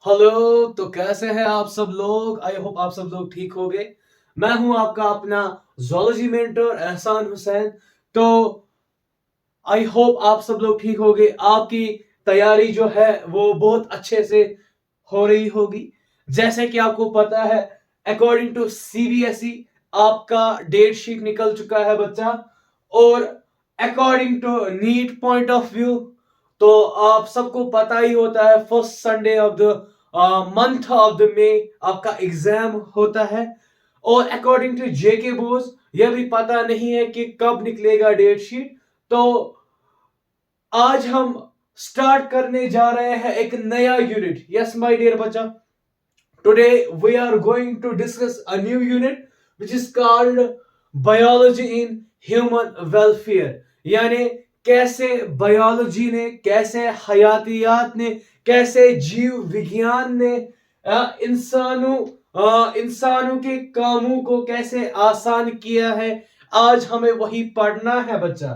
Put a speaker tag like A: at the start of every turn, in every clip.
A: Hello. तो कैसे हैं आप सब लोग? आई होप आप सब लोग ठीक होंगे। मैं हूं आपका अपना जोलॉजी मेंटर एहसान हुसैन। तो आई होप आप सब लोग ठीक होंगे। आपकी तैयारी जो है वो बहुत अच्छे से हो रही होगी। जैसे कि आपको पता है, अकॉर्डिंग टू सीबीएसई आपका डेट शीट निकल चुका है बच्चा। और according to NEET point of view, तो आप सबको पता ही होता है first Sunday of the month of the May आपका एग्जाम होता है। और अकॉर्डिंग टू जेके बोस यह भी पता नहीं है कि कब निकलेगा डेट शीट। तो आज हम स्टार्ट करने जा रहे हैं एक नया यूनिट। यस माय डियर बच्चा, today we are going to discuss a new unit which is called biology in human welfare. यानी कैसे बायोलॉजी ने, कैसे हयातियात ने, कैसे जीव विज्ञान ने इंसानों के कामों को कैसे आसान किया है। आज हमें वही पढ़ना है बच्चा।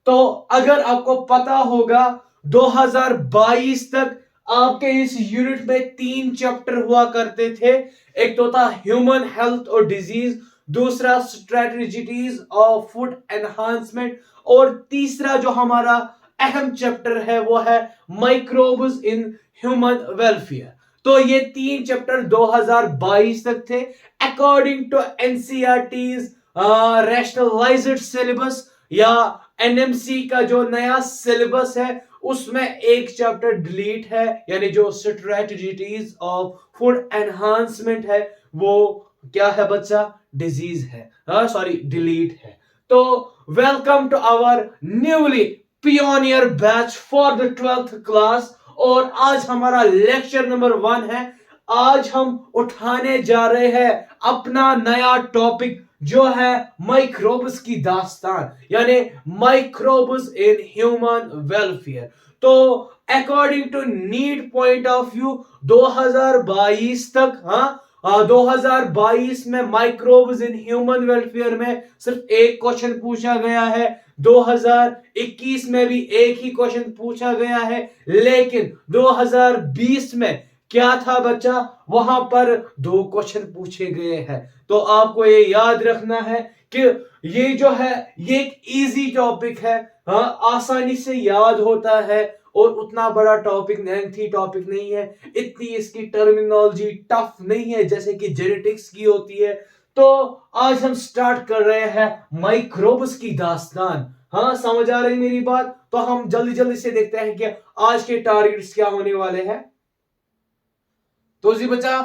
A: तो अगर आपको पता होगा 2022 तक आपके इस यूनिट में 3 चैप्टर हुआ करते थे। एक तो था ह्यूमन हेल्थ और डिजीज, दूसरा स्ट्रेटजीज ऑफ फूड एनहांसमेंट, और तीसरा जो हमारा अहम चैप्टर है वो है माइक्रोब्स इन ह्यूमन वेलफेयर। तो ये 3 चैप्टर 2022 तक थे according to NCERT's rationalised syllabus या एनएमसी का जो नया सिलेबस है उसमें एक चैप्टर डिलीट है, यानी जो स्ट्रेटजीज ऑफ फूड एनहांसमेंट है वो क्या है बच्चा? डिजीज है, सॉरी डिलीट है। तो welcome to our newly pioneer batch for the 12th class. और आज हमारा लेक्चर नंबर 1 है। आज हम उठाने जा रहे हैं अपना नया टॉपिक जो है माइक्रोब्स की दास्तान, यानी माइक्रोब्स इन ह्यूमन वेलफेयर। तो according to NEET point of view 2022 तक, 2022 में माइक्रोब्स इन ह्यूमन वेलफेयर में सिर्फ एक क्वेश्चन पूछा गया है। 2021 में भी एक ही क्वेश्चन पूछा गया है, लेकिन 2020 में क्या था बच्चा? वहां पर 2 क्वेश्चन पूछे गए हैं। तो आपको ये याद रखना है कि ये जो है ये एक इजी टॉपिक है, आसानी से याद होता है और उतना बड़ा टॉपिक लेंथी टॉपिक नहीं है। इतनी इसकी टर्मिनोलॉजी टफ नहीं है जैसे कि जेनेटिक्स की होती है। तो आज हम स्टार्ट कर रहे हैं माइक्रोब्स की दास्तान। हाँ, समझ आ रही मेरी बात? तो हम जल्दी जल्दी से देखते हैं कि आज के टारगेट्स क्या होने वाले हैं। तो जी बच्चा,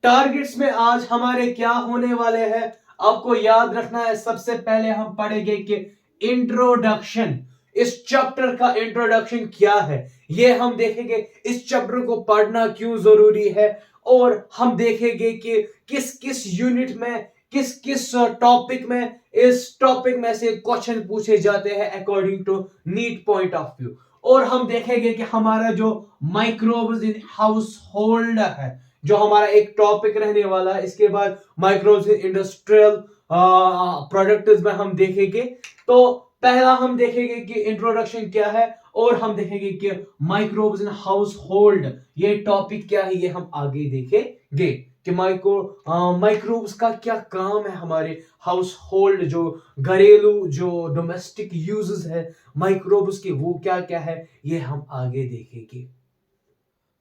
A: टारगेट्स में आज हमारे क्या होने वाले हैं आपको याद रखना है। सबसे पहले हम पढ़ेंगे कि इंट्रोडक्शन, इस चैप्टर का इंट्रोडक्शन क्या है, ये हम देखेंगे। इस चैप्टर को पढ़ना क्यों जरूरी है, और हम देखेंगे कि किस किस यूनिट में, किस किस टॉपिक में, इस टॉपिक में से क्वेश्चन पूछे जाते हैं according to NEET point of view. और हम देखेंगे कि हमारा जो माइक्रोब्स इन हाउस होल्ड है, जो हमारा एक टॉपिक रहने वाला है। इसके बाद माइक्रोब्स इन इंडस्ट्रियल प्रोडक्ट्स में हम देखेंगे। तो पहला हम देखेंगे कि इंट्रोडक्शन क्या है, और हम देखेंगे कि माइक्रोब्स इन हाउस होल्ड ये टॉपिक क्या है, ये हम आगे देखेंगे कि माइक्रोब्स का क्या काम है हमारे हाउस होल्ड, जो घरेलू जो डोमेस्टिक यूजेस है माइक्रोब्स के, वो क्या क्या है, ये हम आगे देखेंगे।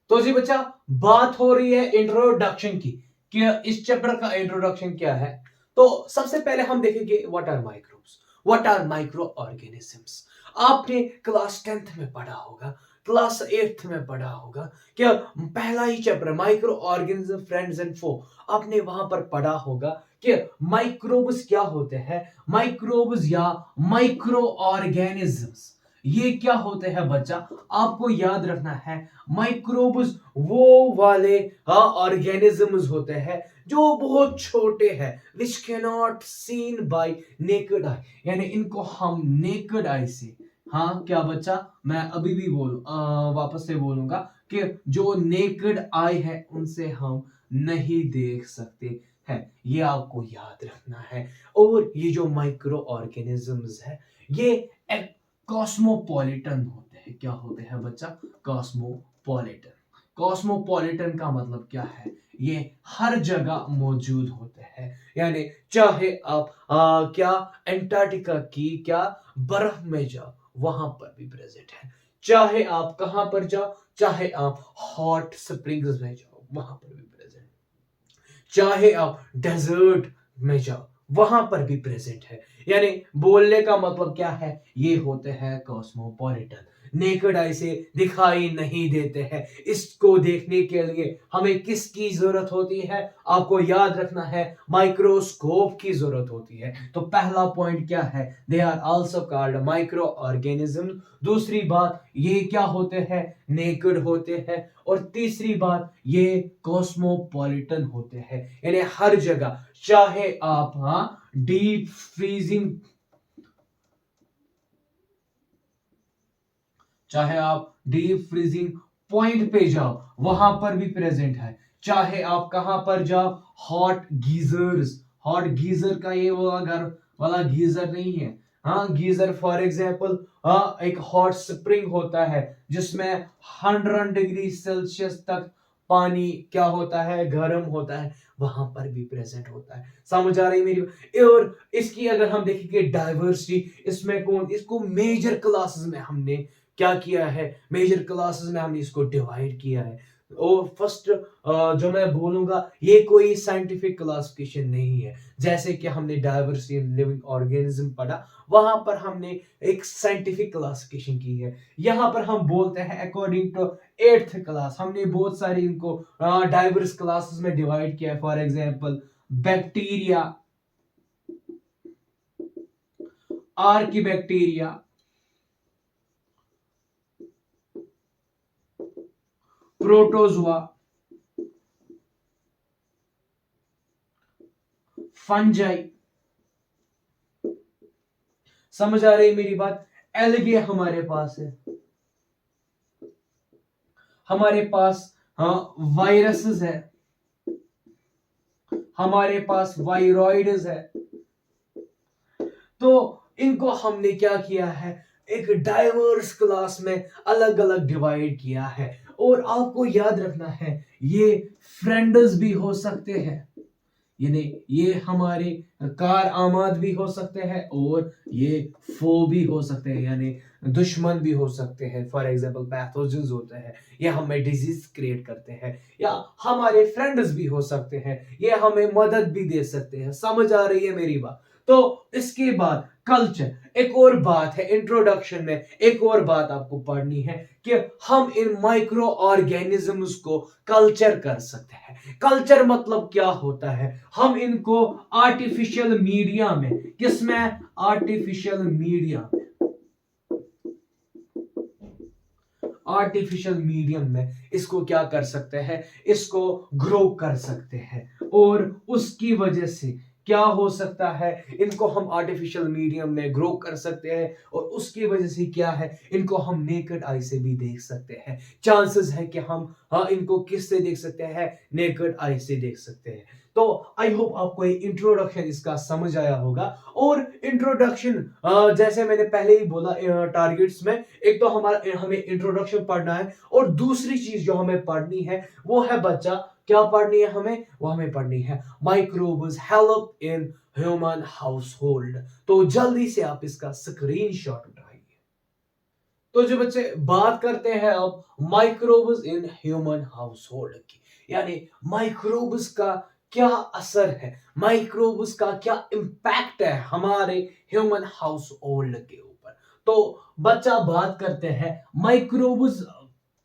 A: तो जी बच्चा, बात हो रही है इंट्रोडक्शन की कि इस चैप्टर का इंट्रोडक्शन क्या है। तो सबसे पहले हम देखेंगे what are microbes, what are micro organisms. आपने क्लास 10th में पढ़ा होगा, क्लास 8th में पढ़ा होगा कि पहला ही chapter microorganism friends and foe, आपने वहां पर पढ़ा होगा कि माइक्रोब्स क्या होते हैं। माइक्रोब्स या माइक्रो ऑर्गेनिजम्स ये क्या होते हैं बच्चा? आपको याद रखना है, माइक्रोब्स वो वाले ऑर्गेनिजम्स होते हैं जो बहुत छोटे हैं, which can not seen bye naked eye, यानी इनको हम नेकेड आई से, हाँ क्या बच्चा, मैं अभी भी वापस से बोलूंगा कि जो नेकेड आई है उनसे हम नहीं देख सकते हैं, ये आपको याद रखना है। और ये जो माइक्रो ऑर्गेनिजम्स है ये कॉस्मोपॉलिटन होते हैं। क्या होते हैं बच्चा? कॉस्मोपॉलिटन। कॉस्मोपॉलिटन का मतलब क्या है? ये हर जगह मौजूद होते हैं, यानी चाहे आप क्या एंटार्क्टिका की क्या बर्फ में जाओ, वहां पर भी प्रेजेंट है। चाहे आप कहां पर जाओ, चाहे आप हॉट स्प्रिंग्स में जाओ, वहां पर भी प्रेजेंट। चाहे आप डेजर्ट में जाओ, वहां पर भी प्रेजेंट है। यानी बोलने का मतलब क्या है? ये होते हैं कॉस्मोपॉलिटन। नेकेड आई से दिखाई नहीं देते हैं। इसको देखने के लिए हमें किसकी जरूरत होती है? आपको याद रखना है, माइक्रोस्कोप की जरूरत होती है। तो पहला पॉइंट क्या है? They are also called micro organism. दूसरी बात, ये क्या होते हैं? नेकेड होते हैं। और तीसरी बात, ये कॉस्मोपॉलिटन होते हैं, यानी हर जगह, चाहे आप डीप फ्रीजिंग, चाहे आप डीप फ्रीजिंग पॉइंट पे जाओ, वहां पर भी प्रेजेंट है। चाहे आप कहां पर जाओ, हॉट गीजर्स, हॉट गीजर का ये वाला घर वाला गीजर नहीं है। हाँ, गीजर फॉर एग्जांपल एक हॉट स्प्रिंग होता है जिसमें 100 डिग्री सेल्सियस तक पानी क्या होता है? गर्म होता है। वहां पर भी प्रेजेंट होता है। समझ आ रही मेरी? और इसकी अगर हम देखेंगे डाइवर्सिटी, इसमें कौन, इसको मेजर क्लासेस में हमने क्या किया है? मेजर क्लासेस में हमने इसको डिवाइड किया है। और फर्स्ट जो मैं बोलूंगा, ये कोई साइंटिफिक क्लासिफिकेशन नहीं है। जैसे कि हमने डाइवर्सिटी इन लिविंग ऑर्गेनिज्म पढ़ा, वहां पर हमने एक साइंटिफिक क्लासिफिकेशन की है। यहां पर हम बोलते हैं अकॉर्डिंग टू 8th क्लास। हमने बहुत सारी इनको डाइवर्स क्लासेस में डिवाइड किया है। For example bacteria, archaebacteria, protozoa, fungi. समझ आ रही मेरी बात? एल्गे हमारे पास है, हमारे पास वायरसेस है, हमारे पास वायरॉइड्स है। तो इनको हमने क्या किया है? एक डाइवर्स क्लास में अलग अलग डिवाइड किया है। और आपको याद रखना है, ये फ्रेंड्स भी हो सकते हैं, यानी ये हमारे कार आमाद भी हो सकते हैं, और ये फो भी हो सकते हैं, यानी दुश्मन भी हो सकते हैं। फॉर एग्जांपल पैथोजेंस होते हैं, ये हमें डिजीज क्रिएट करते हैं, या हमारे फ्रेंड्स भी हो सकते हैं, ये हमें मदद भी दे सकते हैं। समझ आ रही है मेरी बात? तो इसके बाद कल्चर, एक और बात है, इंट्रोडक्शन में एक और बात आपको पढ़नी है कि हम इन माइक्रो ऑर्गेनिजम्स को कल्चर कर सकते हैं। कल्चर मतलब क्या होता है? हम इनको आर्टिफिशियल मीडिया में, किसमें? आर्टिफिशियल मीडिया, आर्टिफिशियल मीडियम में इसको क्या कर सकते हैं? इसको ग्रो कर सकते हैं। और उसकी वजह से क्या हो सकता है? इनको हम आर्टिफिशियल मीडियम में ग्रो कर सकते हैं, और उसकी वजह से क्या है? इनको हम नेकेड आई से भी देख सकते हैं। चांसेस है कि हम इनको किससे देख सकते हैं? नेकेड आई से देख सकते हैं। तो आई होप आपको ये इंट्रोडक्शन इसका समझ आया होगा। और इंट्रोडक्शन जैसे मैंने पहले ही बोला, टारगेट्स में एक तो हमारा हमें इंट्रोडक्शन पढ़ना है, और दूसरी चीज जो हमें पढ़नी है वो है बच्चा, क्या पढ़नी है हमें? वो हमें पढ़नी है microbes help in human household. तो जल्दी से आप इसका स्क्रीनशॉट उठाइए। तो जो बच्चे बात करते हैं अब माइक्रोब्स इन ह्यूमन हाउसहोल्ड की, यानी माइक्रोब्स का क्या असर है, माइक्रोब्स का क्या इंपैक्ट है हमारे ह्यूमन हाउसहोल्ड के ऊपर। तो बच्चा बात करते हैं, microbes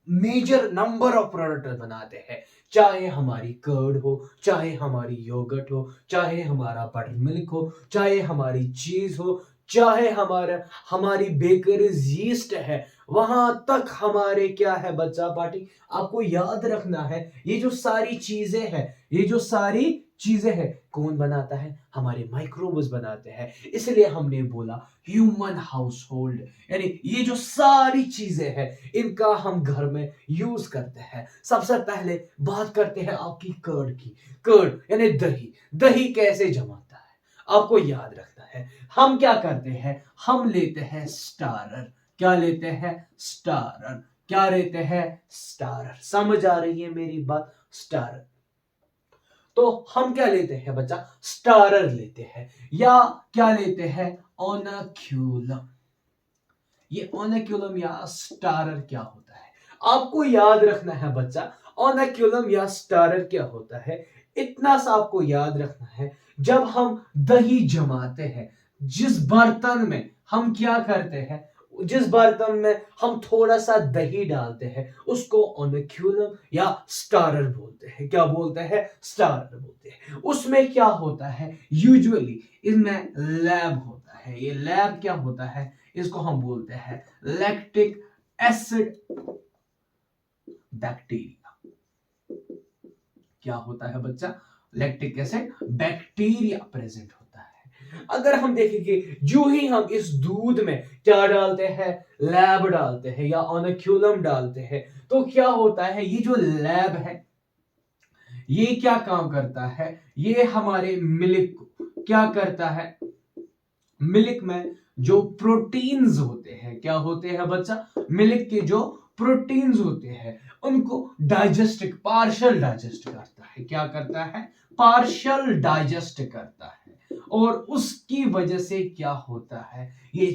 A: major number of product बनाते हैं। चाहे हमारी कर्ड हो, चाहे हमारी योगर्ट हो, चाहे हमारा बटर मिल्क हो, चाहे हमारी चीज हो, चाहे हमारी बेकरीज यीस्ट है, वहां तक हमारे क्या है बच्चा पार्टी? आपको याद रखना है, ये जो सारी चीजें हैं, ये जो सारी चीजें हैं, कौन बनाता है? हमारे माइक्रोब्स बनाते हैं। इसलिए हमने बोला ह्यूमन हाउसहोल्ड, यानी ये जो सारी चीजें हैं, इनका हम घर में यूज करते हैं। सबसे पहले बात करते हैं आपकी कर्ड की। कर्ड यानी दही। दही कैसे जमाता है? आपको याद रखना है, हम क्या करते हैं? हम लेते हैं स्टारर। क्या लेते हैं? स्टारर। क्या लेते हैं? स्टारर। समझ आ रही है मेरी बात? स्टारर। तो हम क्या लेते हैं बच्चा? स्टारर लेते हैं, या क्या लेते हैं? ओनाक्यूलम। ये ओनाक्यूलम या स्टारर क्या होता है, आपको याद रखना है बच्चा। ओनाक्यूलम या स्टारर क्या होता है, इतना सा आपको याद रखना है। जब हम दही जमाते हैं, जिस बर्तन में हम क्या करते हैं, जिस बर्तन में हम थोड़ा सा दही डालते हैं, उसको ओनाक्यूलम या स्टारर बोलते हैं। क्या बोलते हैं? स्टारर बोलते हैं। उसमें क्या होता है, यूजुअली इनमें लैब होता है। ये लैब क्या होता है, इसको हम बोलते हैं लैक्टिक एसिड बैक्टीरिया। क्या होता है बच्चा? लैक्टिक एसिड बैक्टीरिया प्रेजेंट होता है। अगर हम देखेंगे, जो ही हम इस दूध में क्या डालते हैं, लैब डालते हैं या ओनाक्यूलम डालते हैं, तो क्या होता है, ये जो लैब है ये क्या काम करता है, ये हमारे मिल्क को क्या करता है, मिल्क में जो प्रोटीन्स होते हैं, क्या होते हैं बच्चा? मिल्क के जो प्रोटीन्स होते हैं उनको पार्शियल डाइजेस्ट करता है। क्या करता है? पार्शियल डाइजेस्ट करता है। और उसकी वजह से क्या होता है, ये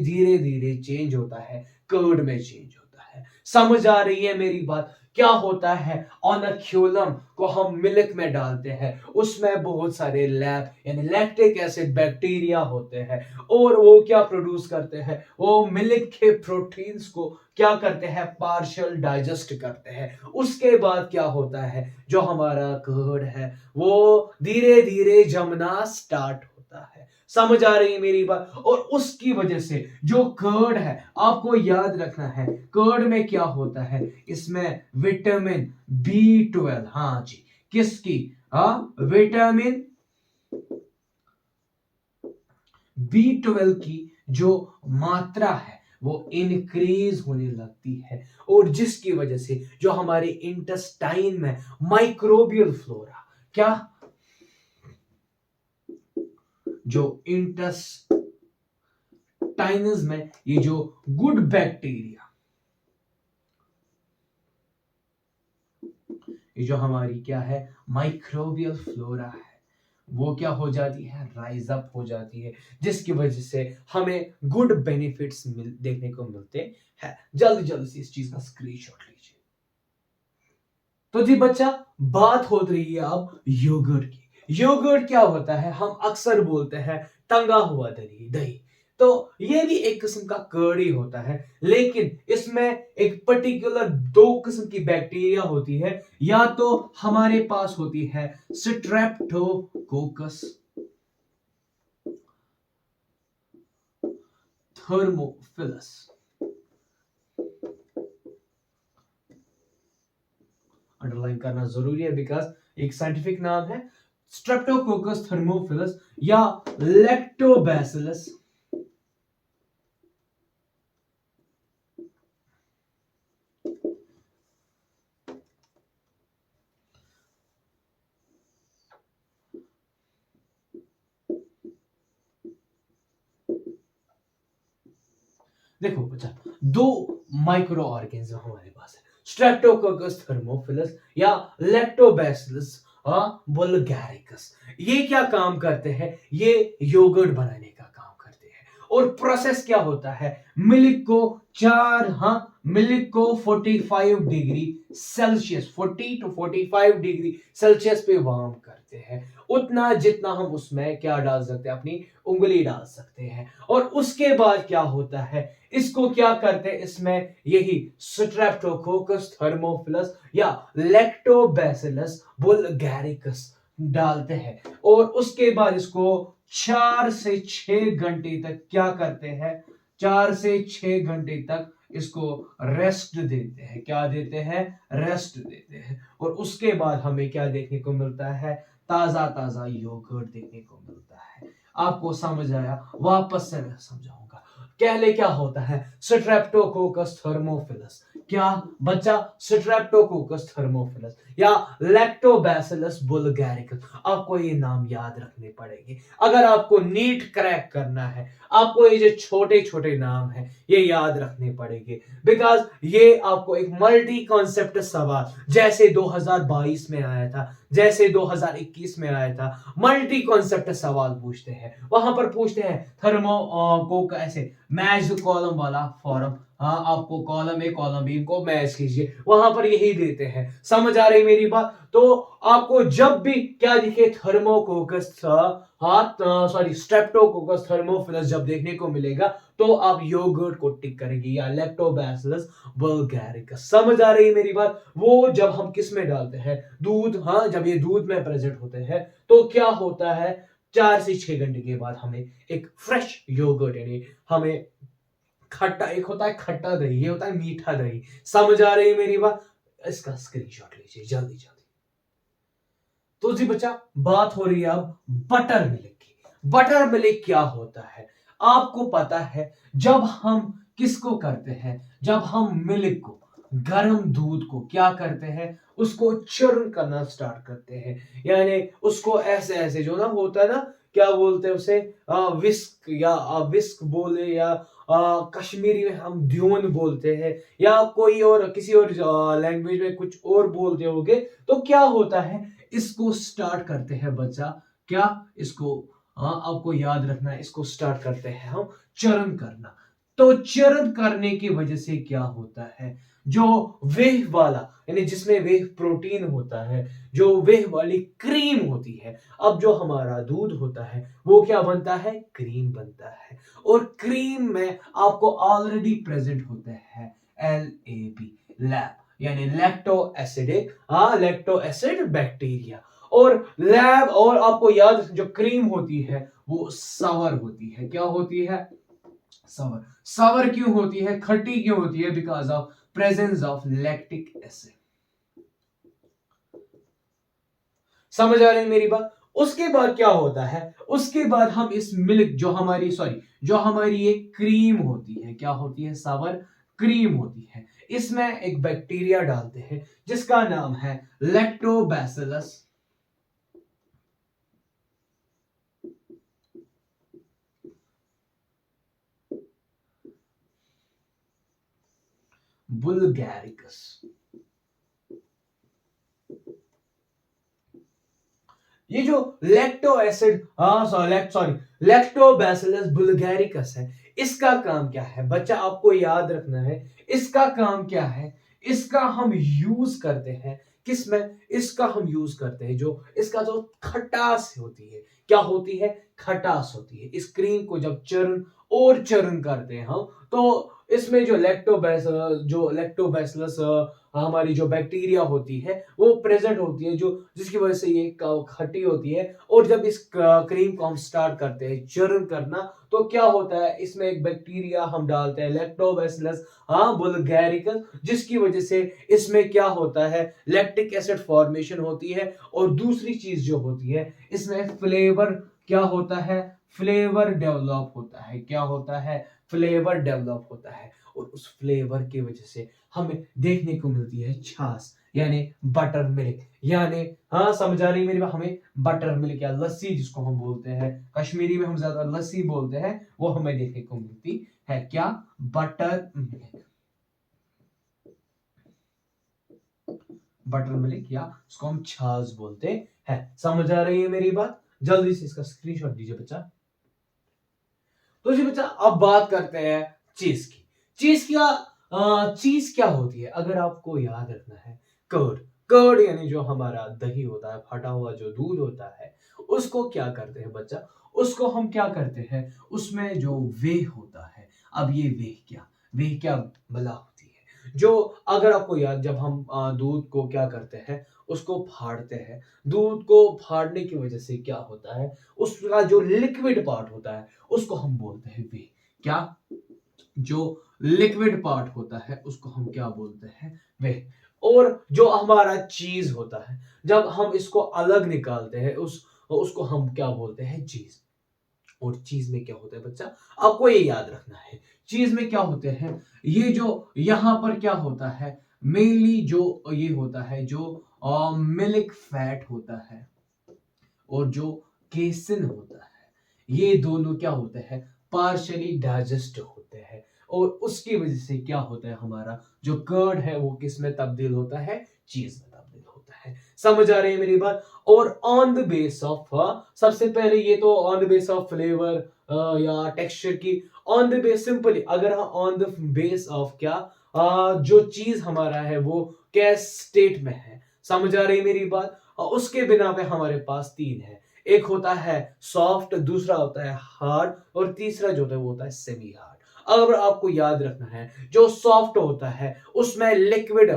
A: धीरे धीरे चेंज होता है, कर्ड में चेंज होता है। समझ आ रही है मेरी बात? क्या होता है, ओनाक्यूलम को हम मिल्क में डालते हैं, उसमें बहुत सारे लैब यानी लैक्टिक एसिड बैक्टीरिया होते हैं, और वो क्या प्रोड्यूस करते हैं, वो मिल्क के प्रोटीन्स को क्या करते हैं, पार्शियल डाइजेस्ट करते हैं। उसके बाद क्या होता है, जो हमारा कर्ड है वो धीरे धीरे जमना स्टार्ट होता है। समझ आ रही है मेरी बात? और उसकी वजह से जो कर्ड है, आपको याद रखना है, कर्ड में क्या होता है, इसमें विटामिन B12, हाँ जी, किसकी? विटामिन B12 की जो मात्रा है वो इंक्रीज होने लगती है, और जिसकी वजह से जो हमारे इंटेस्टाइन में माइक्रोबियल फ्लोरा, क्या, जो इंटेस्टाइनस में ये जो गुड बैक्टीरिया, ये जो हमारी क्या है, माइक्रोबियल फ्लोरा है, वो क्या हो जाती है, राइज अप हो जाती है, जिसकी वजह से हमें गुड बेनिफिट्स देखने को मिलते हैं। जल्दी जल्दी से इस चीज का स्क्रीनशॉट लीजिए। तो जी बच्चा, बात हो रही है अब योगर्ट की। योगर्ट क्या होता है, हम अक्सर बोलते हैं टंगा हुआ दही दही। तो ये भी एक किस्म का कर्ड ही होता है, लेकिन इसमें एक पर्टिकुलर दो किस्म की बैक्टीरिया होती है। या तो हमारे पास होती है स्ट्रेप्टोकोकस थर्मोफिलस, अंडरलाइन करना जरूरी है बिकॉज एक साइंटिफिक नाम है स्ट्रेप्टोकोकस थर्मोफिलस, या लैक्टोबैसिलस देखो बच्चा, दो माइक्रो ऑर्गेनिज्म हमारे पास है, स्ट्रेप्टोकोकस थर्मोफिलस या लैक्टोबैसिलस वुल्गारिकस। ये क्या काम करते हैं, ये योगर्ट बनाने का काम करते हैं। और प्रोसेस क्या होता है, मिल्क को 45 degree Celsius, 40 to 45 degree Celsius पे वार्म करते हैं, उतना जितना हम उसमें क्या डाल सकते हैं, अपनी उंगली डाल सकते हैं। और उसके बाद क्या होता है, इसको क्या करते हैं, इसमें यही स्ट्रेप्टोकोकस थर्मोफिलस या लैक्टोबैसिलस वुल्गारिकस डालते हैं, और उसके बाद इसको 4 से 6 घंटे तक क्या करते हैं, 4 से 6 घंटे तक इसको रेस्ट देते हैं। क्या देते हैं? रेस्ट देते हैं। और उसके बाद हमें क्या देखने को मिलता है, ताजा ताजा योगर्ट देखने को मिलता है। आपको समझ आया? वापस से मैं समझाऊंगा। पहले क्या होता है, स्ट्रेप्टोकोकस थर्मोफिलस। क्या बच्चा, स्ट्रेप्टोकोकस थर्मोफिलस या लैक्टोबैसिलस बुल्गारिकस। आपको ये नाम याद रखने पड़ेंगे अगर आपको नीट क्रैक करना है। आपको ये जो छोटे छोटे नाम है ये याद रखने पड़ेंगे, बिकॉज ये आपको एक मल्टी कॉन्सेप्ट सवाल जैसे 2022 में आया था, जैसे 2021 में आया था, मल्टी कॉन्सेप्ट सवाल पूछते हैं। वहां पर पूछते हैं थर्मो को ऐसे मैच कॉलम वाला फॉर्म, हाँ आपको कॉलम ए कॉलम बी को मैच कीजिए, वहां पर यही देते हैं। समझ आ रही मेरी बात? तो आपको जब भी क्या दिखे थर्मोकोकस, हाँ सॉरी स्ट्रेप्टोकोकस थर्मोफिलस जब देखने को मिलेगा तो आप योगर्ट को टिक करेंगे या लैक्टोबैसिलस बुल्गारिकस। समझ आ रही है मेरी बात? वो जब हम किस में डालते हैं, दूध, हाँ जब ये दूध में प्रेजेंट होते हैं तो क्या होता है, 4 से 6 घंटे के बाद हमें एक फ्रेश योगर्ट यानी हमें खट्टा, एक होता है खट्टा दही, ये होता है मीठा दही। समझ आ रही है मेरी बात? इसका स्क्रीनशॉट लीजिए जल्दी जल्दी। तो जी बच्चा, बात हो रही है अब बटर मिल्क की। बटर मिल्क क्या होता है आपको पता है? जब हम किसको करते हैं, जब हम मिल्क को, गर्म दूध को क्या करते हैं, उसको चर्न करना स्टार्ट करते हैं, यानी उसको ऐसे ऐसे जो ना होता है ना, क्या बोलते हैं उसे, विस्क या विस्क बोले या कश्मीरी में हम द्योन बोलते हैं या कोई और किसी और लैंग्वेज में कुछ और बोलते होंगे। तो क्या होता है, इसको स्टार्ट करते हैं बच्चा, क्या इसको, हाँ आपको याद रखना है, इसको स्टार्ट करते हैं हम चरण करना। तो चरण करने की वजह से क्या होता है, जो वेह वाला यानी जिसमें वेह प्रोटीन होता है, जो वेह वाली क्रीम होती है, अब जो हमारा दूध होता है वो क्या बनता है, क्रीम बनता है। और क्रीम में आपको ऑलरेडी प्रेजेंट होता है LAB, लैब यानी लैक्टो एसिडिक, हाँ लैक्टो एसिड बैक्टीरिया। और लैब, और आपको याद, जो क्रीम होती है वो सवर होती है। क्या होती है, सवर। सवर क्यों होती है, खट्टी क्यों होती है, because of presence of lactic acid. समझ आ रही है मेरी बात? उसके बाद क्या होता है, उसके बाद हम इस मिल्क, जो हमारी सॉरी जो हमारी ये क्रीम होती है, क्या होती है, सावर क्रीम होती है, इसमें एक बैक्टीरिया डालते हैं जिसका नाम है लैक्टोबैसिलस बुल्गारिकस। ये जो लैक्टो एसिड, हाँ सॉरी लैक्टोबैसिलस बुल्गारिकस है, इसका काम क्या है बच्चा, आपको याद रखना है। इसका काम क्या है, इसका हम यूज करते हैं किसमें, इसका हम यूज करते हैं जो इसका जो खटास होती है, क्या होती है, खटास होती है। इस क्रीम को जब चरण और चरण करते हैं हम, तो इसमें जो लैक्टोबैसिलस हमारी जो बैक्टीरिया होती है वो प्रेजेंट होती है, जो जिसकी वजह से ये खट्टी होती है। और जब इस क्रीम को हम स्टार्ट करते हैं चरण करना, तो क्या होता है, इसमें एक बैक्टीरिया हम डालते हैं लैक्टोबैसिलस, हाँ बुल्गारिकस, जिसकी वजह से इसमें क्या होता है, लैक्टिक एसिड फॉर्मेशन होती है। और दूसरी चीज जो होती है, इसमें फ्लेवर क्या होता है, फ्लेवर डेवलप होता है। क्या होता है, फ्लेवर डेवलप होता है। और उस फ्लेवर की वजह से हमें देखने को मिलती है छाछ यानी बटर मिल्क, यानी हाँ समझ आ रही मेरी बात, हमें बटर मिल्क या लस्सी जिसको हम बोलते हैं, कश्मीरी में हम ज्यादा लस्सी बोलते हैं, वो हमें देखने को मिलती है। क्या, बटर मिल्क, बटर मिल्क या उसको हम छाछ बोलते हैं। समझ आ रही है मेरी बात? जल्दी से इसका स्क्रीनशॉट दीजिए बच्चा। तो जी बच्चा, अब बात करते हैं चीज की। चीज क्या होती है, अगर आपको याद रखना है, कर्ड। कर्ड यानी जो हमारा दही होता है, फटा हुआ जो दूध होता है, उसको क्या करते हैं बच्चा, उसको हम क्या करते हैं, उसमें जो वेह होता है, अब ये वेह क्या बला होती है, जो अगर आपको याद, जब हम दूध को क्या करते हैं, उसको फाड़ते हैं, दूध को फाड़ने की वजह से क्या होता है, उसका जो लिक्विड पार्ट होता है उसको हम बोलते हैं वे। क्या, जो लिक्विड पार्ट होता है उसको हम क्या बोलते हैं, वे। और जो हमारा चीज होता है, जब हम इसको अलग निकालते हैं उसको हम क्या बोलते हैं, चीज। और चीज में क्या होता है बच्चा, आपको ये याद रखना है, चीज में क्या होते हैं, ये जो यहाँ पर क्या होता है, मेनली जो ये होता है जो मिल्क फैट होता है और जो केसिन होता है, ये दोनों क्या होते हैं, पार्शली डाइजेस्ट होते हैं। और उसकी वजह से क्या होता है, हमारा जो कर्ड है वो किस में तब्दील होता है, चीज में तब्दील होता है। समझ आ रही है मेरी बात। और ऑन द बेस ऑफ, सबसे पहले ये तो on the base of flavour या टेक्सचर की, ऑन द बेस सिंपली अगर हम ऑन द बेस ऑफ क्या, जो चीज हमारा है वो कैस स्टेट में है, समझ आ रही है मेरी बात। और उसके बिना पे हमारे पास तीन है, एक होता है सॉफ्ट, दूसरा होता है हार्ड, और तीसरा जो होता है वो होता है सेमी हार्ड। अगर आपको याद रखना है, जो सॉफ्ट होता है उसमें लिक्विड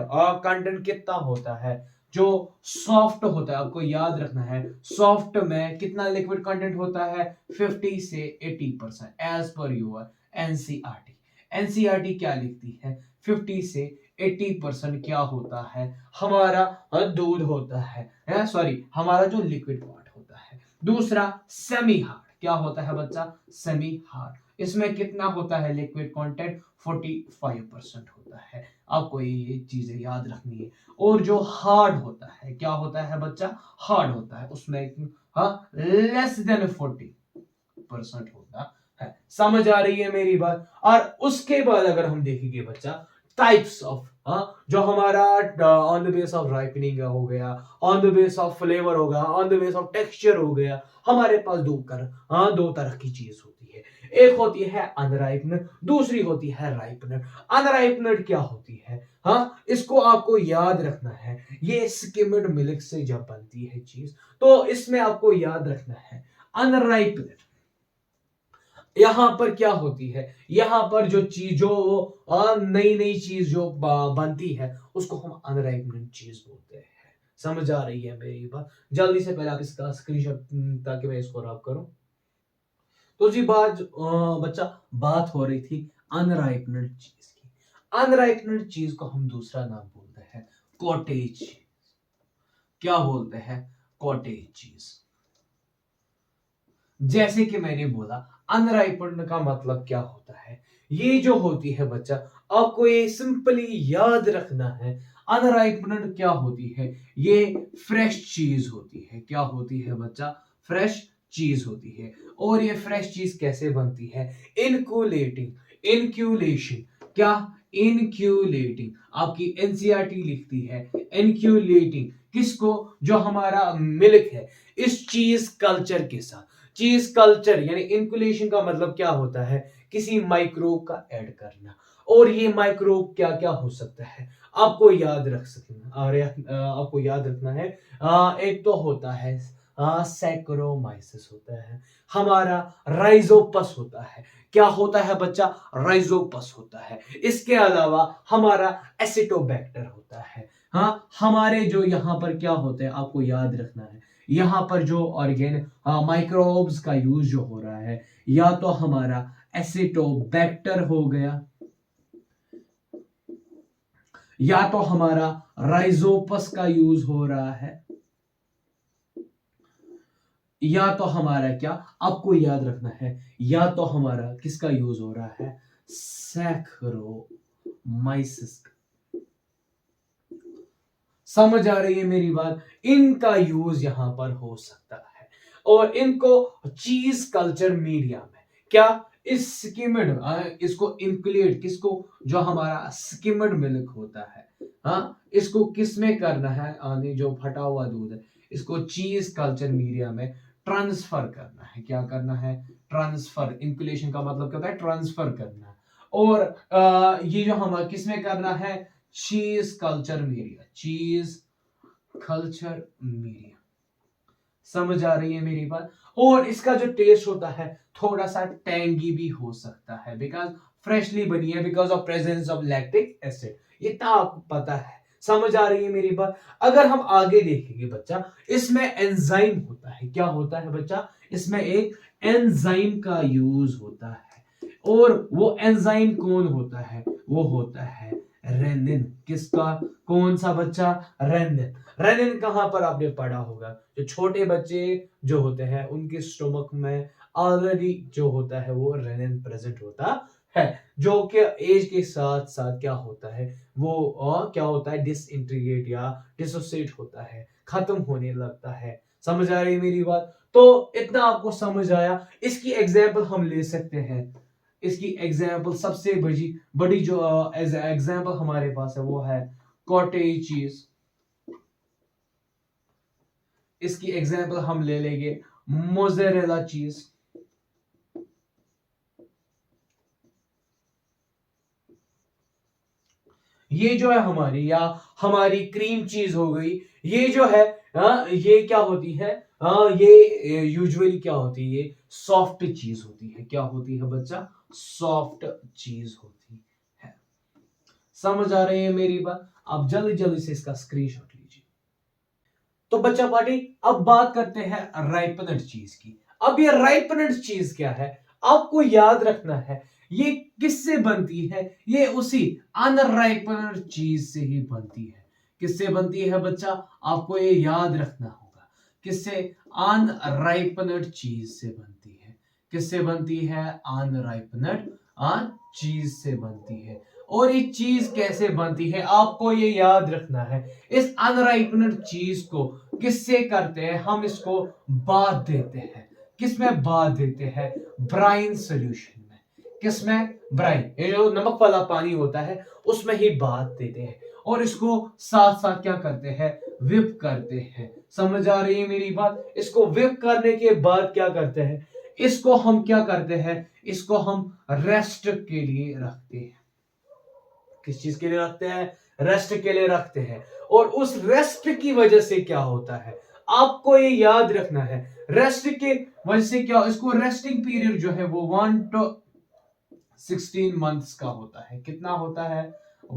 A: कंटेंट कितना होता है, जो सॉफ्ट होता है आपको याद रखना है, सॉफ्ट में कितना लिक्विड कंटेंट होता है, 50 से 80% as per your NCERT. NCERT क्या लिखती है, 50 से 80% क्या होता है, हमारा दूध होता है, सॉरी हमारा जो लिक्विड पार्ट होता है। दूसरा सेमी हार्ड, क्या होता है बच्चा, सेमी हार्ड, इसमें कितना होता है लिक्विड कंटेंट, 45% होता है। आपको ये चीजें याद रखनी है। और जो हार्ड होता है, क्या होता है बच्चा, हार्ड होता है, उसमें लेस देन 40% होता है। समझ आ रही है मेरी बात। और उसके बाद अगर हम देखेंगे बच्चा, टाइप्स ऑफ, जो हमारा on the base of ripening हो गया, on the base of flavour होगा, on the base of texture हो गया, हमारे पास दो तरह की चीज होती है। एक होती है अनराइपनर, दूसरी होती है राइपनर। अनराइपनर क्या होती है, इसको आपको याद रखना है, ये स्किम्ड मिल्क से जब बनती है चीज, तो इसमें आपको याद रखना है अनराइपनर। यहां पर क्या होती है, यहां पर जो चीज, जो नई नई चीज जो बनती है उसको हम अनराइपनिंग चीज बोलते हैं। समझ आ रही है मेरी बात। जल्दी से पहले आप इसका स्क्रीनशॉट, ताकि मैं इसको रब करूं। तो जी बच्चा, बात हो रही थी अनराइपनड चीज की। अनराइपनड चीज को हम दूसरा नाम बोलते हैं कॉटेज। क्या बोलते हैं, कॉटेज चीज। जैसे कि मैंने बोला, अनराइपन्ड का मतलब क्या होता है, ये जो होती है बच्चा, आपको ये सिंपली याद रखना है। अनराइपन्ड क्या होती है, ये फ्रेश चीज होती है। क्या होती है बच्चा, फ्रेश चीज होती है। और ये फ्रेश चीज कैसे बनती है, इनक्यूलेटिंग, इनक्यूलेशन, क्या, इनक्यूलेटिंग, आपकी एनसीईआरटी लिखती है इनक्यूलेटिंग, किसको, जो हमारा मिल्क है, इस चीज कल्चर के साथ। चीज कल्चर यानी इनकुलेशन का मतलब क्या होता है, किसी माइक्रोब का ऐड करना। और ये माइक्रोब क्या क्या हो सकता है, आपको याद रख सकना, आपको याद रखना है। एक तो होता है सैक्रोमाइसिस होता है, हमारा राइजोपस होता है। क्या होता है बच्चा, राइजोपस होता है। इसके अलावा हमारा एसिटोबैक्टर होता है। हमारे जो यहाँ पर क्या होते हैं, आपको याद रखना है, यहाँ पर जो ऑर्गेन माइक्रोब्स का यूज जो हो रहा है, या तो हमारा एसिटोबैक्टर हो गया, या तो हमारा राइजोपस का यूज हो रहा है, या तो हमारा क्या, आपको याद रखना है, या तो हमारा किसका यूज हो रहा है, सैक्रोमाइसिस। समझ आ रही है मेरी बात। इनका यूज यहां पर हो सकता है। और इनको चीज कल्चर मीडिया में क्या, इस स्किम्ड, इसको इंक्लूड, किसको, जो हमारा स्किम्ड मिल्क होता है, इसको किस में करना है, जो फटा हुआ दूध है, इसको चीज कल्चर मीडिया में ट्रांसफर करना है। क्या करना है, ट्रांसफर। इंक्यूलेशन का मतलब क्या होता है, ट्रांसफर करना। और ये जो हम किस में करना है, चीज कल्चर मीडिया, चीज कल्चर मीडिया। समझ आ रही है मेरी बात। और इसका जो टेस्ट होता है थोड़ा सा टैंगी भी हो सकता है, बिकॉज फ्रेशली बनी है, because of presence of lactic acid. ये तो आपको पता है। समझ आ रही है मेरी बात। अगर हम आगे देखेंगे बच्चा, इसमें एंजाइम होता है। क्या होता है बच्चा, इसमें एक एंजाइम का यूज होता है। और वो एंजाइम कौन होता है, वो होता है रेनिन। किसका, कौन सा बच्चा, रेनिन। रेनिन कहां पर आपने पढ़ा होगा, जो छोटे बच्चे जो होते हैं उनके स्टोमक में ऑलरेडी जो होता है वो रेनिन प्रेजेंट होता है, जो कि एज के साथ साथ क्या होता है वो क्या होता है डिसइंटीग्रेट या डिसोसिएट होता है, खत्म होने लगता है। समझ आ रही है मेरी बात? तो इतना आपको समझ आया। इसकी एग्जाम्पल हम ले सकते हैं। इसकी एग्जाम्पल सबसे बड़ी बड़ी जो एग्जाम्पल हमारे पास है वो है कॉटेज चीज। इसकी एग्जाम्पल हम ले लेंगे मोज़रेला चीज। ये जो है हमारी या हमारी क्रीम चीज हो गई। ये जो है ये क्या होती है, ये यूजुअली क्या होती है, ये सॉफ्ट चीज होती है। क्या होती है बच्चा? सॉफ्ट चीज होती है। समझ आ रही है मेरी बात? आप जल्दी जल्दी से इसका स्क्रीनशॉट लीजिए। तो बच्चा पार्टी अब बात करते हैं राइपनेड चीज की। अब ये राइपनेड चीज क्या है आपको याद रखना है। ये किससे बनती है? ये उसी अनराइपनेड चीज से ही बनती है। किससे बनती है बच्चा? आपको ये याद रखना होगा। किससे? अनराइपनेड चीज से बनती है। किससे बनती है? अनराइपनेड चीज से बनती है। और ये चीज कैसे बनती है आपको ये याद रखना है। इस अनराइपनेड चीज को किससे करते हैं? हम इसको बाध देते हैं। किसमें बाध देते हैं? ब्राइन सॉल्यूशन में। किसमें? ब्राइन, ये जो नमक वाला पानी होता है उसमें ही बाध देते हैं और इसको साथ साथ क्या करते हैं? विप करते हैं। समझ आ रही है मेरी बात? इसको विप करने के बाद क्या करते हैं? इसको हम क्या करते हैं? इसको हम रेस्ट के लिए रखते हैं। किस चीज के लिए रखते हैं? रेस्ट के लिए रखते हैं। और उस रेस्ट की वजह से क्या होता है आपको ये याद रखना है। रेस्ट के वजह से क्या, इसको रेस्टिंग पीरियड जो है वो 1 to 16 मंथ्स का होता है। कितना होता है?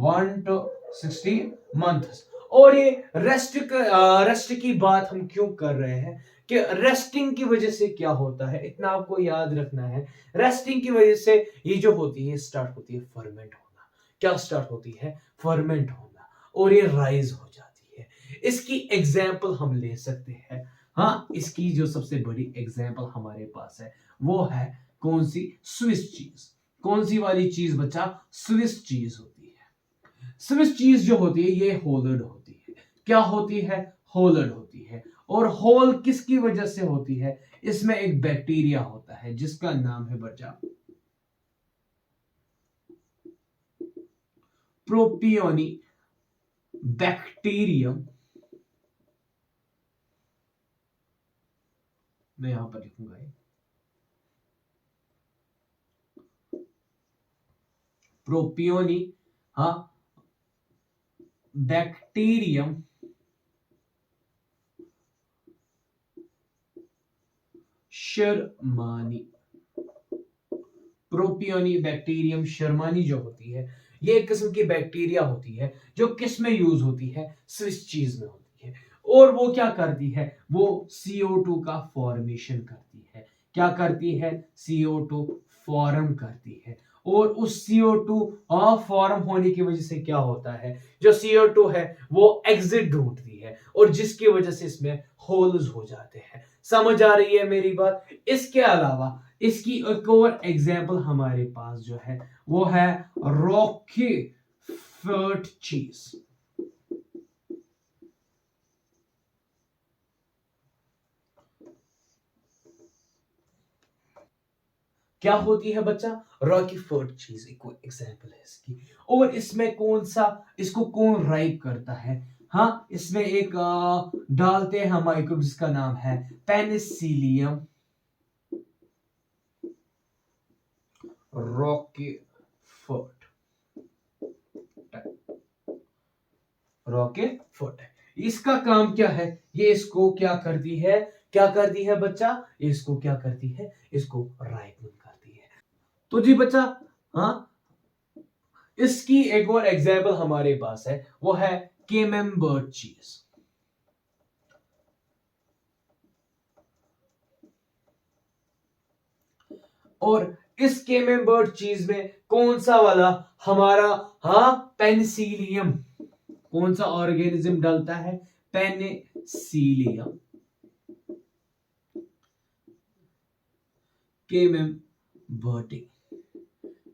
A: 1 to 16 मंथ्स। और ये रेस्ट की बात हम क्यों कर रहे हैं कि रेस्टिंग की वजह से क्या होता है, इतना आपको याद रखना है। रेस्टिंग की वजह से ये जो होती है स्टार्ट होती है फर्मेंट होना। क्या स्टार्ट होती है? फर्मेंट होना। और ये राइज हो जाती है। इसकी एग्जाम्पल हम ले सकते हैं। हाँ, इसकी जो सबसे बड़ी एग्जाम्पल हमारे पास है वो है कौन सी? Swiss cheese. कौन सी वाली चीज बच्चा? स्विस चीज होती है। स्विस चीज जो होती है ये होलड होती है। क्या होती है? होलड होती है। और होल किसकी वजह से होती है? इसमें एक बैक्टीरिया होता है जिसका नाम है बच्चा प्रोपियोनी बैक्टीरियम। मैं यहां पर लिखूंगा प्रोपियोनी बैक्टीरियम शर्मानी। प्रोपियोनी बैक्टीरियम शर्मानी जो होती है ये एक किस्म की बैक्टीरिया होती है जो किस में यूज होती है? स्विस चीज में होती है। और वो क्या करती है? वो CO2 का फॉर्मेशन करती है। क्या करती है? CO2 फॉर्म करती है। और उस CO2 फॉर्म होने की वजह से क्या होता है? जो CO2 है वो एग्जिट ढूंढती है और जिसकी वजह से इसमें होल्स हो जाते हैं। समझ आ रही है मेरी बात? इसके अलावा इसकी एक और एग्जाम्पल हमारे पास जो है वो है रॉकी फर्ट चीज। क्या होती है बच्चा? रॉकी फर्ट चीज एक एग्जाम्पल है इसकी। और इसमें कौन सा, इसको कौन राइप करता है? हाँ, इसमें एक डालते हैं माइक्रोब जिसका नाम है पेनिसिलियम रॉकी फर्ट। रॉकेट फुट। इसका काम क्या है? ये इसको क्या करती है? क्या करती है बच्चा? इसको क्या करती है? इसको राइपन करती है। तो जी बच्चा, हाँ, इसकी एक और एग्जाम्पल हमारे पास है वो है केमेम्बर्ट चीज। और इस केमेम्बर्ट चीज में कौन सा वाला हमारा, हाँ, पेनिसिलियम। कौन सा ऑर्गेनिज्म डालता है? पेनिसिलियम। केमेम्बर्टी,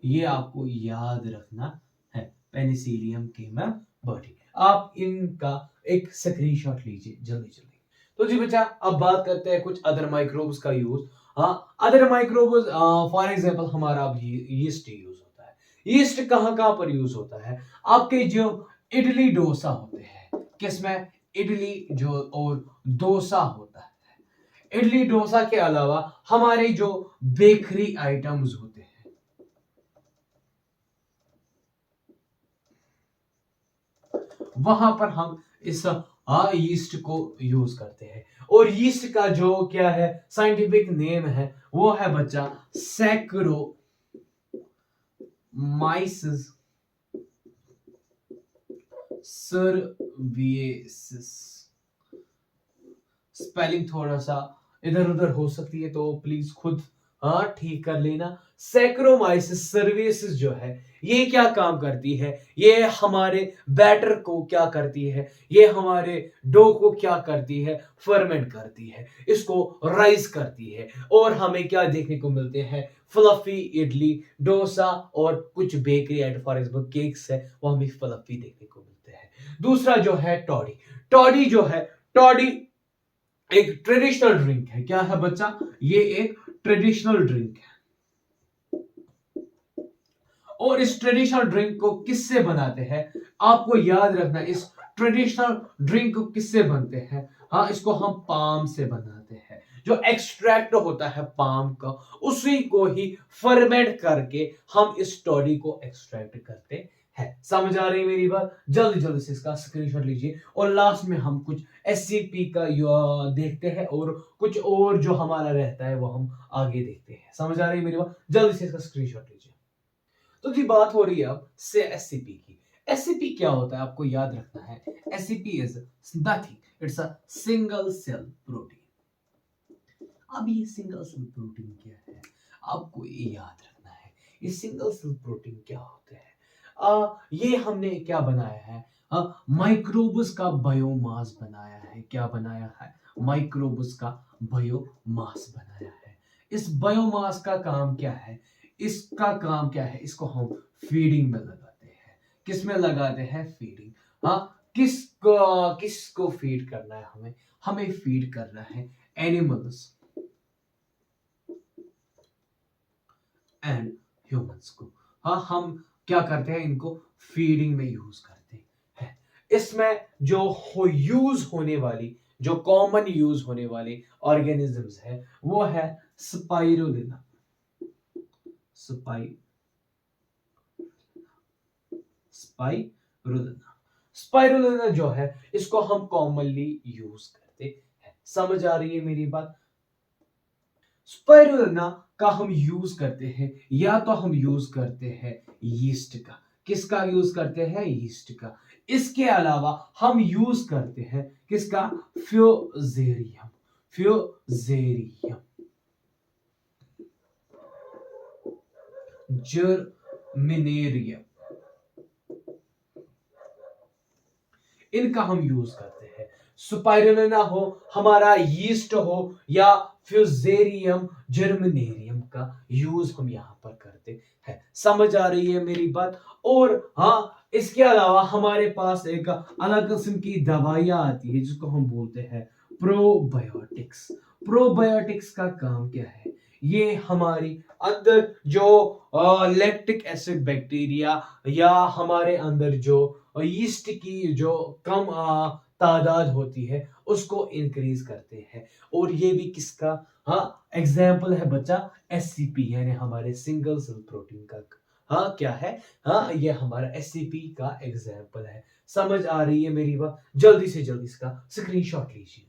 A: ये आपको याद रखना है, पेनिसिलियम केमेम्बर्टी। आप इनका एक स्क्रीनशॉट लीजिए जल्दी जल्दी। तो जी बच्चा, अब बात करते हैं कुछ अदर माइक्रोब्स का यूज। हाँ, अदर माइक्रोब्स फॉर एग्जांपल हमारा अब यीस्ट यूज होता है। यीस्ट कहाँ कहाँ पर यूज होता है? आपके जो इडली डोसा होते हैं, किसमें? इडली जो और डोसा होता है। इडली डोसा के अलावा हमारे जो बेकरी आइटम्स होते हैं, वहां पर हम इस यीस्ट को यूज करते हैं। और यीस्ट का जो क्या है साइंटिफिक नेम है, वो है बच्चा सैक्रोमाइसिस सर्विएसिस। स्पेलिंग थोड़ा सा इधर उधर हो सकती है, तो प्लीज खुद ठीक कर लेना। सैक्रोमाइसिस सर्विसेज जो है, ये क्या काम करती है? ये हमारे बैटर को क्या करती है? ये हमारे डो को क्या करती है? फर्मेंट करती है, इसको राइज करती है, और हमें क्या देखने को मिलते हैं? फ्लफी इडली डोसा और कुछ bakery item for example cakes है, वो हमें फ्लफी देखने को मिलते हैं। दूसरा जो है टॉडी। टॉडी जो है, टॉडी एक ट्रेडिशनल ड्रिंक है। क्या है बच्चा? ये एक ट्रेडिशनल ड्रिंक है। और इस ट्रेडिशनल ड्रिंक को किससे बनाते हैं? आपको याद रखना, इस ट्रेडिशनल ड्रिंक को किससे बनते हैं? हाँ, इसको हम पाम से बनाते हैं। जो एक्सट्रैक्ट होता है पाम का, उसी को ही फर्मेंट करके हम इस टॉडी को एक्सट्रैक्ट करते हैं। समझ आ रही मेरी बात? जल्दी जल्दी से इसका स्क्रीनशॉट लीजिए, और लास्ट में हम कुछ एससीपी का देखते हैं, और कुछ और जो हमारा रहता है वो हम आगे देखते हैं। समझ आ रही मेरी बात? जल्दी से इसका स्क्रीनशॉट लीजिए। तो जी बात हो रही है अब से एससीपी की। एससीपी क्या होता है आपको याद रखना है। SCP is nothing, it's a single cell protein. अब ये सिंगल सेल प्रोटीन क्या है आपको ये याद रखना है। ये सिंगल सेल प्रोटीन क्या होते हैं? ये हमने क्या बनाया है? माइक्रोब्स का बायोमास बनाया है। क्या बनाया है? माइक्रोब्स का बायोमास बनाया है। इस बायोमास का काम क्या है? इसका काम क्या है? इसको हम फीडिंग में लगाते हैं। किस में लगाते हैं? फीडिंग। हाँ, किसको फीड करना है? हमें फीड करना है एनिमल्स एंड ह्यूमंस को। हाँ, हम क्या करते हैं? इनको फीडिंग में यूज करते हैं। इसमें जो यूज होने वाली, जो कॉमन यूज होने वाली ऑर्गेनिजम्स है, वो है स्पाइरुलिना। स्पाइरुलिना जो है, इसको हम कॉमनली यूज करते हैं। समझ आ रही है मेरी बात? स्पाइरुलिना का हम यूज करते हैं, या तो हम यूज करते हैं यीस्ट का। किसका यूज करते हैं? यीस्ट का। इसके अलावा हम यूज करते हैं किसका? फ्यूजेरियम। जर्मिनेरियम, इनका हम यूज करते हैं। स्पाइरुलिना हो, हमारा यीस्ट हो, या फ्यूजेरियम जर्मिनेरियम का यूज हम यहां पर करते हैं। समझ आ रही है मेरी बात? और हाँ, इसके अलावा हमारे पास एक अलग किस्म की दवाइयां आती है जिसको हम बोलते हैं प्रोबायोटिक्स। प्रोबायोटिक्स का काम क्या है? ये हमारी अंदर जो लैक्टिक एसिड बैक्टीरिया, या हमारे अंदर जो यीस्ट की जो कम तादाद होती है, उसको इंक्रीज करते हैं। और ये भी किसका एग्जाम्पल है बच्चा? एससीपी, यानी हमारे सिंगल सेल प्रोटीन का। क्या है? ये हमारा एससीपी का एग्जाम्पल है। समझ आ रही है मेरी बात? जल्दी से जल्दी इसका स्क्रीनशॉट लीजिए।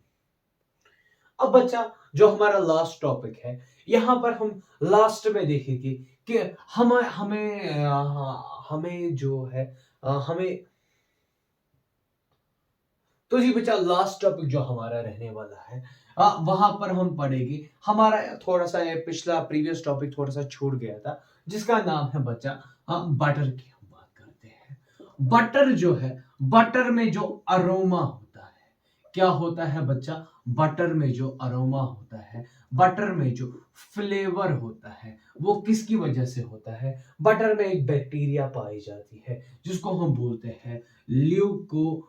A: अब बच्चा, जो हमारा लास्ट टॉपिक है, यहां पर हम लास्ट में देखेंगे कि हमें जो है हमें तो जी बच्चा, लास्ट टॉपिक जो हमारा रहने वाला है, वहां पर हम पढ़ेंगे हमारा थोड़ा सा पिछला प्रीवियस टॉपिक थोड़ा सा छूट गया था, जिसका नाम है बच्चा बटर की हम बात करते हैं। बटर जो है, बटर में जो अरोमा होता है, क्या होता है बच्चा, बटर में जो अरोमा होता है, बटर में जो फ्लेवर होता है, वो किसकी वजह से होता है? बटर में एक बैक्टीरिया पाई जाती है जिसको हम बोलते हैं ल्यूकोनोस्टॉक।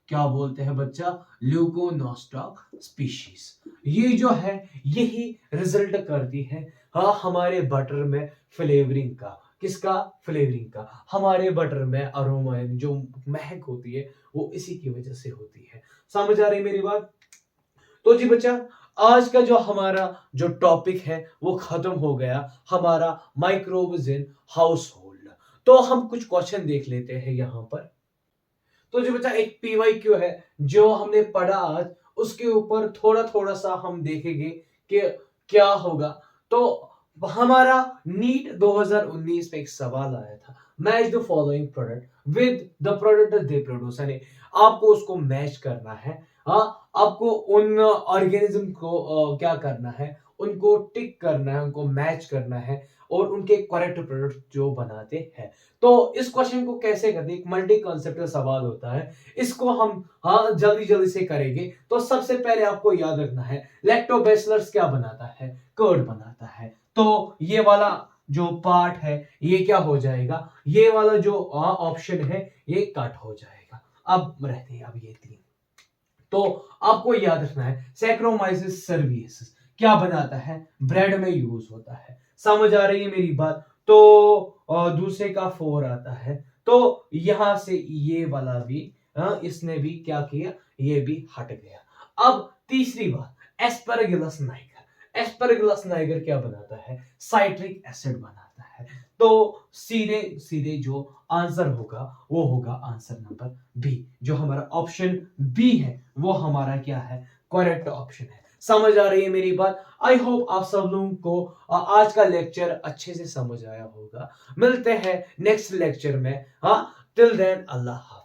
A: क्या बोलते हैं बच्चा? ल्यूकोनोस्टॉक स्पीशीज। ये जो है यही रिजल्ट करती है हाँ हमारे बटर में फ्लेवरिंग का। किसका? फ्लेवरिंग का। हमारे बटर में अरोमा जो महक होती है वो इसी की वजह से होती है। समझ आ रही मेरी बात? तो जी बच्चा, आज का जो हमारा जो टॉपिक है वो खत्म हो गया, हमारा माइक्रोब्स इन हाउस होल्ड। तो हम कुछ क्वेश्चन देख लेते हैं यहाँ पर। तो जो बच्चा एक पीवाईक्यू है जो हमने पढ़ा आज, उसके ऊपर थोड़ा थोड़ा सा हम देखेंगे कि क्या होगा। तो हमारा नीट 2019 में एक सवाल आया था, match the following product with the product they produce, यानी आपको उसको मैच करना है। हाँ, आपको उन ऑर्गेनिज्म को क्या करना है, उनको टिक करना है, उनको मैच करना है और उनके करेक्ट प्रोडक्ट जो बनाते हैं। तो इस क्वेश्चन को कैसे करते हैं, एक मल्टी कॉन्सेप्ट सवाल होता है, इसको हम हाँ जल्दी जल्दी से करेंगे। तो सबसे पहले आपको याद रखना है लैक्टोबैसिलस क्या बनाता है, कर्ड बनाता है। तो ये वाला जो पार्ट है ये क्या हो जाएगा, ये वाला जो ऑप्शन है ये कट हो जाएगा। अब रहते हैं अब ये तीन। तो आपको याद रखना है सैक्रोमाइसिस सर्विसेज क्या बनाता है, ब्रेड में यूज होता है। समझ आ रही है मेरी बात? तो दूसरे का 4 आता है, तो यहां से ये वाला भी इसने भी क्या किया, ये भी हट गया। अब तीसरी बात एस्परगिलस नाइगर, एस्परगिलस नाइगर क्या बनाता है, साइट्रिक एसिड बनाता है। तो सीधे सीधे जो आंसर होगा वो होगा आंसर नंबर बी, जो हमारा ऑप्शन बी है वो हमारा क्या है, करेक्ट ऑप्शन है। समझ आ रही है मेरी बात? आई होप आप सब लोगों को आज का लेक्चर अच्छे से समझ आया होगा। मिलते हैं नेक्स्ट लेक्चर में। हाँ, टिल देन अल्लाह हाफिज।